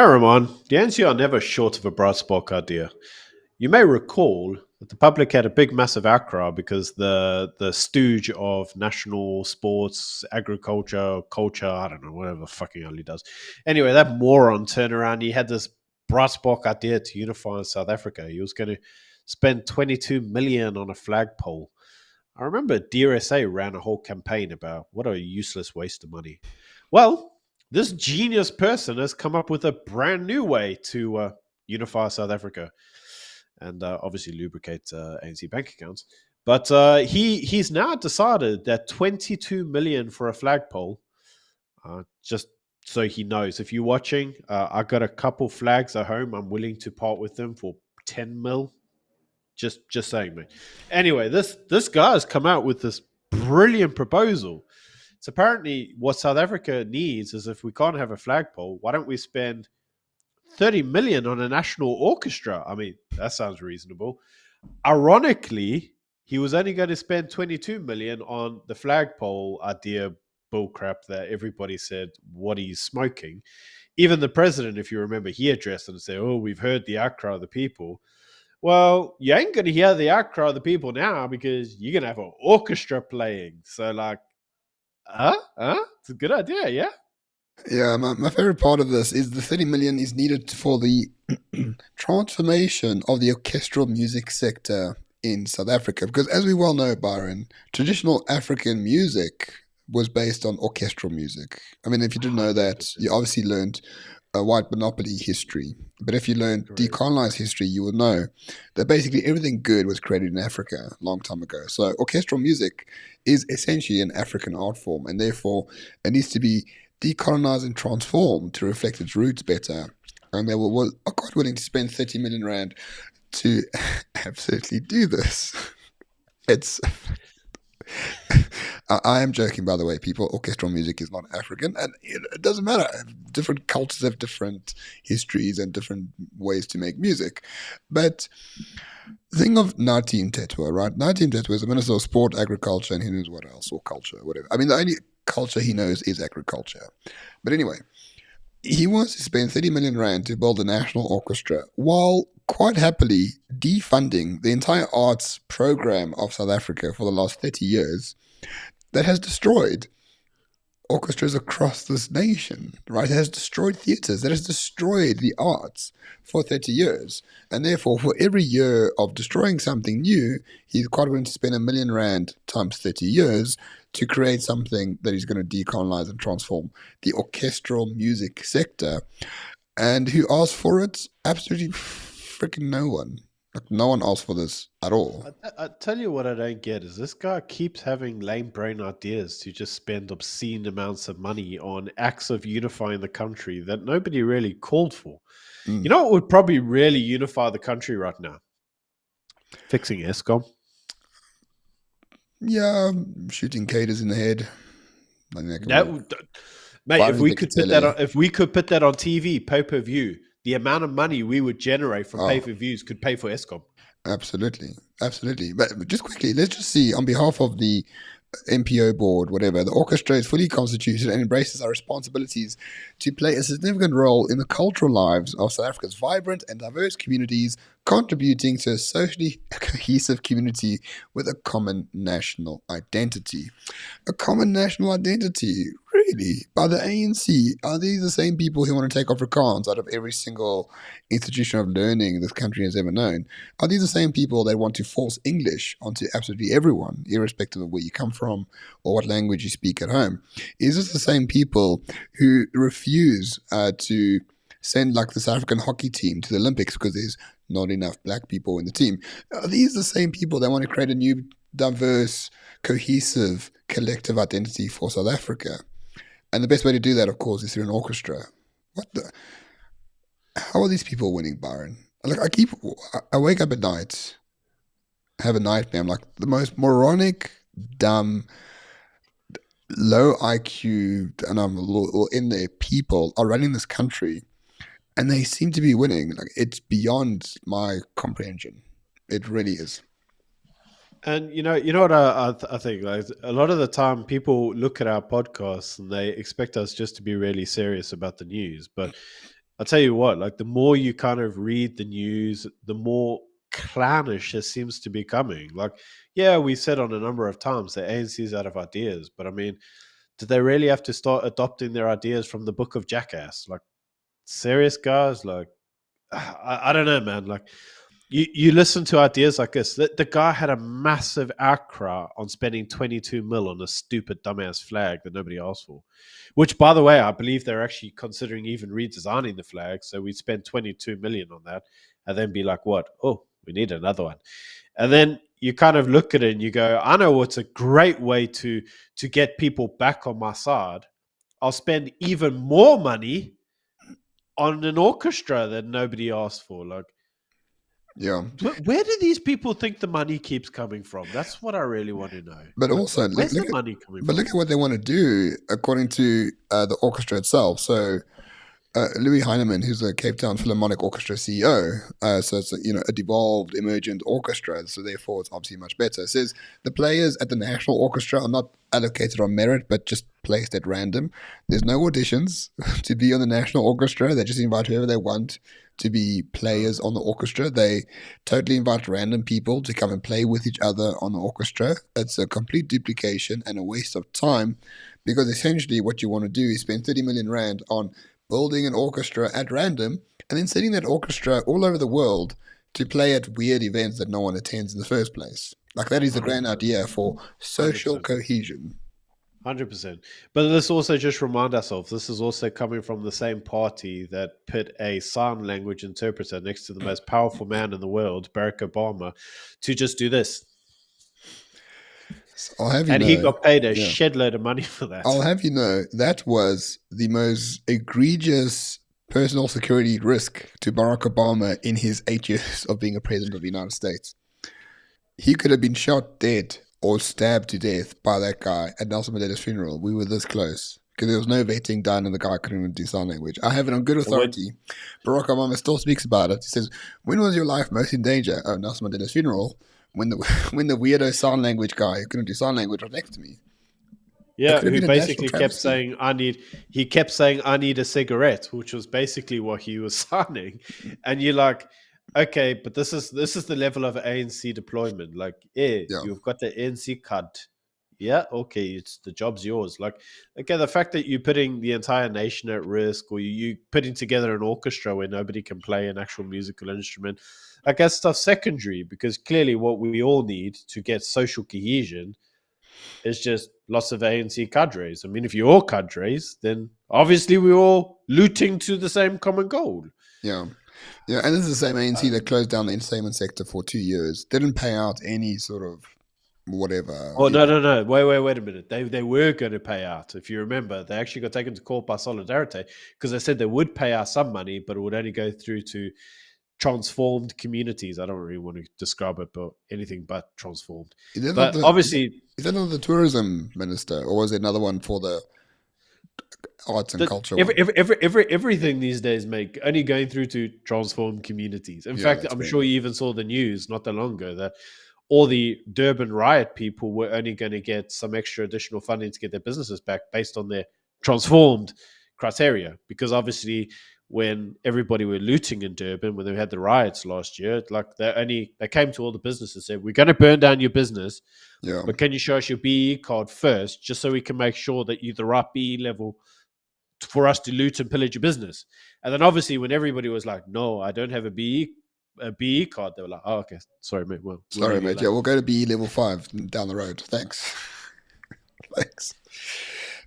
Ramon, the ANC are never short of a brass spark idea. You may recall that the public had a big, massive outcry because the stooge of national sports, agriculture, culture, I don't know, whatever the fucking hell he does. Anyway, that moron turned around. He had this brass spark idea to unify South Africa. He was going to spend 22 million on a flagpole. I remember DRSA ran a whole campaign about what a useless waste of money. Well, this genius person has come up with a brand new way to unify South Africa and obviously lubricate ANC bank accounts. But he's now decided that 22 million for a flagpole, just so he knows. If you're watching, I got a couple flags at home. I'm willing to part with them for 10 mil. Just saying, mate. Anyway, this guy has come out with this brilliant proposal. It's apparently what South Africa needs is if we can't have a flagpole, why don't we spend 30 million on a national orchestra? I mean, that sounds reasonable. Ironically, he was only going to spend 22 million on the flagpole idea bullcrap that everybody said what he's smoking. Even the president, if you remember, he addressed it and said, "Oh, we've heard the outcry of the people." Well, you ain't going to hear the outcry of the people now because you're going to have an orchestra playing. So, like, it's a good idea, yeah? Yeah, my favorite part of this is the 30 million is needed for the transformation of the orchestral music sector in South Africa. Because as we well know, Byron, traditional African music was based on orchestral music. I mean, if you didn't know that, 100%. you obviously learned a white monopoly history. But if you learned Correct. decolonized history, you will know that basically everything good was created in Africa a long time ago. So orchestral music is essentially an African art form, and therefore it needs to be decolonized and transformed to reflect its roots better. And they are quite willing to spend 30 million rand to absolutely do this. It's I am joking, by the way, people. Orchestral music is not African, and it doesn't matter. Different cultures have different histories and different ways to make music. But think of Natim Tetwa, right? Natim Tetwa is the Minister of Sport, Agriculture, and who knows what else, or culture, whatever. I mean, the only culture he knows is agriculture. But anyway, he wants to spend 30 million rand to build a national orchestra while quite happily defunding the entire arts program of South Africa for the last 30 years that has destroyed orchestras across this nation, right? It has destroyed theatres, that has destroyed the arts for 30 years. And therefore, for every year of destroying something new, he's quite willing to spend 1 million rand times 30 years to create something that he's going to decolonize and transform the orchestral music sector. And who asked for it? Absolutely freaking no one. Like, no one asked for this at all. I tell you what I don't get is this guy keeps having lame brain ideas to just spend obscene amounts of money on acts of unifying the country that nobody really called for. You Mm. know what would probably really unify the country right now? Fixing ESCOM. Yeah, shooting cadres in the head. I think that can That work. would, mate, if Firing we the could put that Katele. on, if we could put that on TV, pay per view, the amount of money we would generate from pay Oh, per views could pay for ESCOM. absolutely. Absolutely. But just quickly, let's just see on behalf of the MPO board, whatever, the orchestra is fully constituted and embraces our responsibilities to play a significant role in the cultural lives of South Africa's vibrant and diverse communities, contributing to a socially cohesive community with a common national identity. A common national identity? Really? By the ANC? Are these the same people who want to take Afrikaans out of every single institution of learning this country has ever known? Are these the same people that want to force English onto absolutely everyone, irrespective of where you come from or what language you speak at home? Is this the same people who refuse to send like the South African hockey team to the Olympics because there's not enough black people in the team? Are these the same people that want to create a new, diverse, cohesive, collective identity for South Africa? And the best way to do that, of course, is through an orchestra. What the? How are these people winning, Byron? Like I wake up at night, have a nightmare. I'm like the most moronic, dumb, low IQ, and I'm in there. People are running this country, and they seem to be winning. Like it's beyond my comprehension. It really is. And you know what I think. Like a lot of the time, people look at our podcasts and they expect us just to be really serious about the news. But I'll tell you what, like the more you kind of read the news, the more clownish it seems to be coming. Like, yeah, we said on a number of times that ANC is out of ideas, but I mean, did they really have to start adopting their ideas from the book of Jackass? Like, serious guys, like, I don't know, man. Like, you listen to ideas like this. The guy had a massive outcry on spending 22 mil on a stupid dumbass flag that nobody asked for. Which, by the way, I believe they're actually considering even redesigning the flag. So we spend 22 million on that, and then be like, what? Oh, we need another one. And then you kind of look at it and you go, I know what's a great way to get people back on my side. I'll spend even more money on an orchestra that nobody asked for. Like, Yeah. where do these people think the money keeps coming from? That's what I really want to know. But Like, also, where's the money coming but from? look at what they want to do according to the orchestra itself. So Louis Heinemann, who's the Cape Town Philharmonic Orchestra CEO, so it's a devolved, emergent orchestra, so therefore it's obviously much better. Says the players at the National Orchestra are not allocated on merit, but just placed at random. There's no auditions to be on the National Orchestra. They just invite whoever they want to be players on the orchestra. They totally invite random people to come and play with each other on the orchestra. It's a complete duplication and a waste of time, because essentially what you want to do is spend 30 million rand on building an orchestra at random, and then sending that orchestra all over the world to play at weird events that no one attends in the first place. Like, that is the grand 100%. idea for social 100%. cohesion. 100%. But let's also just remind ourselves this is also coming from the same party that put a sign language interpreter next to the most powerful man in the world, Barack Obama, to just do this. So I'll have you And he know, got paid a yeah, shed load of money for that. I'll have you know that was the most egregious personal security risk to Barack Obama in his 8 years of being a president of the United States. He could have been shot dead or stabbed to death by that guy at Nelson Mandela's funeral. We were this close, because there was no vetting done and the guy couldn't even do sign language. I have it on good So when authority. Barack Obama still speaks about it. He says, "When was your life most in danger?" Oh, Nelson Mandela's funeral. When the when the weirdo sign language guy who couldn't do sign language was next to me. It Yeah, could have who been a national basically kept travesty. saying, he kept saying, I need a cigarette, which was basically what he was signing. And you're like, okay, but this is the level of ANC deployment. Like, yeah, Yeah, you've got the ANC card. Yeah, okay, it's the job's yours. Like, okay, the fact that you're putting the entire nation at risk, or you putting together an orchestra where nobody can play an actual musical instrument, I guess stuff's secondary, because clearly what we all need to get social cohesion is just lots of ANC cadres. I mean, if you're all cadres, then obviously we're all looting to the same common goal. yeah, yeah. And this is the same ANC Uh, that closed down the entertainment sector for 2 years. Didn't pay out any sort of whatever. oh no, no, no! Wait a minute. They were going to pay out. If you remember, they actually got taken to court by Solidarity because they said they would pay out some money, but it would only go through to transformed communities. I don't really want to describe it, but anything but transformed. Is that not But the obviously, is that not the tourism minister, or was it another one for the arts and that culture one? everything these days make only going through to transform communities. In Yeah, fact, that's I'm fair sure you enough. even saw the news not that long ago that all the Durban riot people were only going to get some extra additional funding to get their businesses back based on their transformed criteria. Because obviously, when everybody were looting in Durban, when they had the riots last year, like they came to all the businesses and said, "We're going to burn down your business, Yeah, but can you show us your BE card first, just so we can make sure that you're the right BE level for us to loot and pillage your business?" And then obviously when everybody was like, "No, I don't have a BE card," they were like, "Oh, okay, sorry, mate. Well, we'll sorry, leave you mate. Yeah, alone." we'll go to BE level 5 down the road. Thanks. Thanks.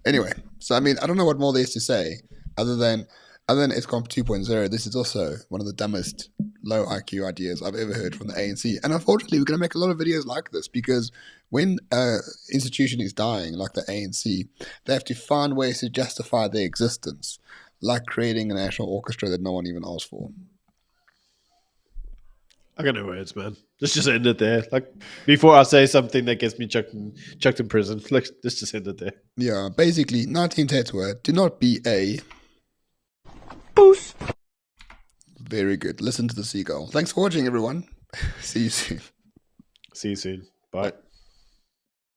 Anyway, so I mean, I don't know what more there is to say other than other than ESCOM 2.0. This is also one of the dumbest low IQ ideas I've ever heard from the ANC. And unfortunately, we're going to make a lot of videos like this, because when an institution is dying, like the ANC, they have to find ways to justify their existence, like creating a national orchestra that no one even asked for. I got no words, man. Let's just end it there. Like, before I say something that gets me chucked in prison, let's just end it there. Yeah, basically, 19 Tetwa, do not be a. Very good. Listen to the seagull. Thanks for watching, everyone. See you soon. See you soon. Bye. Bye.